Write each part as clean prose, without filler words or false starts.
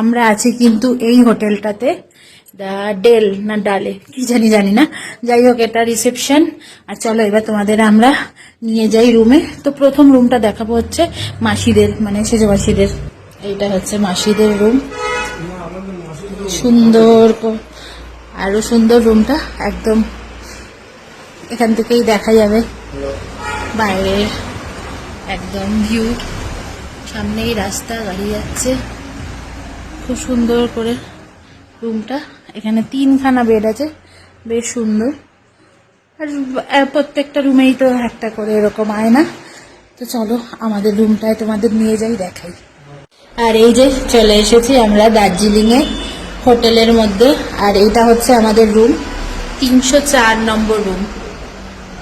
আমরা আছি কিন্তু এই হোটেলটাতে, ডেল না ডালে কি জানি না, যাই হোক এটা রিসেপশন। আর চলো এবার তোমাদের আমরা নিয়ে যাই রুমে। তো প্রথম রুমটা দেখাবো হচ্ছে মাসিদের, মানে সেজো মাসিদের। এইটা হচ্ছে মাসিদের রুম, সুন্দর আরো সুন্দর রুমটা, একদম এখান থেকেই দেখা যাবে বাইরের একদম ভিউ, সামনেই রাস্তা, গাড়ি যাচ্ছে, খুব সুন্দর করে রুমটা। এখানে 3খানা বেড আছে, বেশ সুন্দর। আর প্রত্যেকটা রুমেই তো একটা করে এরকম আয়না। তো চলো আমাদের রুমটায় তোমাদের নিয়ে যাই, দেখাই। আর এই যে চলে এসেছি আমরা দার্জিলিংয়ে হোটেলের মধ্যে। আর এইটা হচ্ছে আমাদের রুম, 304 নম্বর রুম।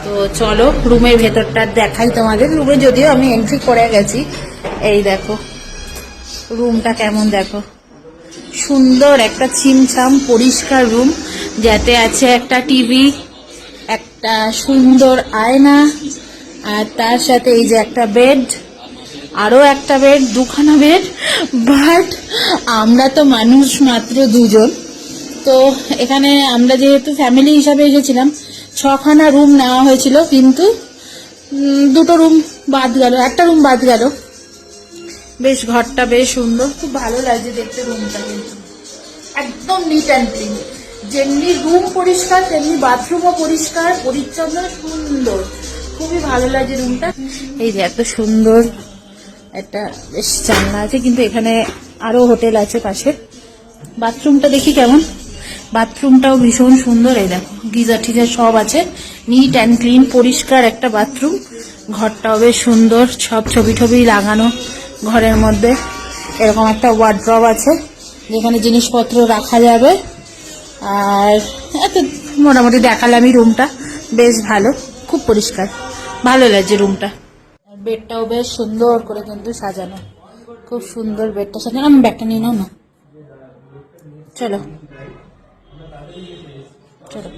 তো চলো রুমের ভেতরটা দেখাই তোমাদের। রুমে যদিও আমি এন্ট্রি করে গেছি, এই দেখো রুমটা কেমন, দেখো সুন্দর একটা ছিমছাম পরিষ্কার রুম, যাতে আছে একটা টিভি, একটা সুন্দর আয়না, আর তার সাথে এই যে একটা বেড, আরো একটা বেড, 2খানা বেড। বাট আমরা তো মানুষ মাত্র 2জন, তো এখানে আমরা যেহেতু ফ্যামিলি হিসাবে এসেছিলাম 6খানা রুম নেওয়া হয়েছিল, কিন্তু 2টো রুম বাদ গেল, একটা রুম বাদ গেল। বেশ ঘরটা বেশ সুন্দর, খুব ভালো লাগছে দেখতে রুমটা, কিন্তু একদম নিট অ্যান্ড ক্লিন। যেমনি রুম পরিষ্কার তেমনি বাথরুমও পরিষ্কার পরিচ্ছন্ন, সুন্দর, খুবই ভালো লাগছে রুমটা। এই যে এত সুন্দর একটা বেশ জানলা আছে, কিন্তু এখানে আরো হোটেল আছে পাশে। বাথরুমটা দেখি কেমন, বাথরুমটাও ভীষণ সুন্দর। এই দেখো গিজার টিজার সব আছে, নিট অ্যান্ড ক্লিন পরিষ্কার একটা বাথরুম। ঘরটাও বেশ সুন্দর, সব ছবি টবি লাগানো ঘরের মধ্যে। এরকম একটা ওয়ার্ড্রব আছে যেখানে জিনিসপত্র রাখা যাবে। আর এত মোটামুটি দেখালামই রুমটা, বেশ ভালো, খুব পরিষ্কার, ভালো লাগছে রুমটা। বেডটাও বেশ সুন্দর করে কিন্তু সাজানো, খুব সুন্দর বেডটা সাজানো। আমি ব্যাগটা নিয়ে নাও না, চলো চলো।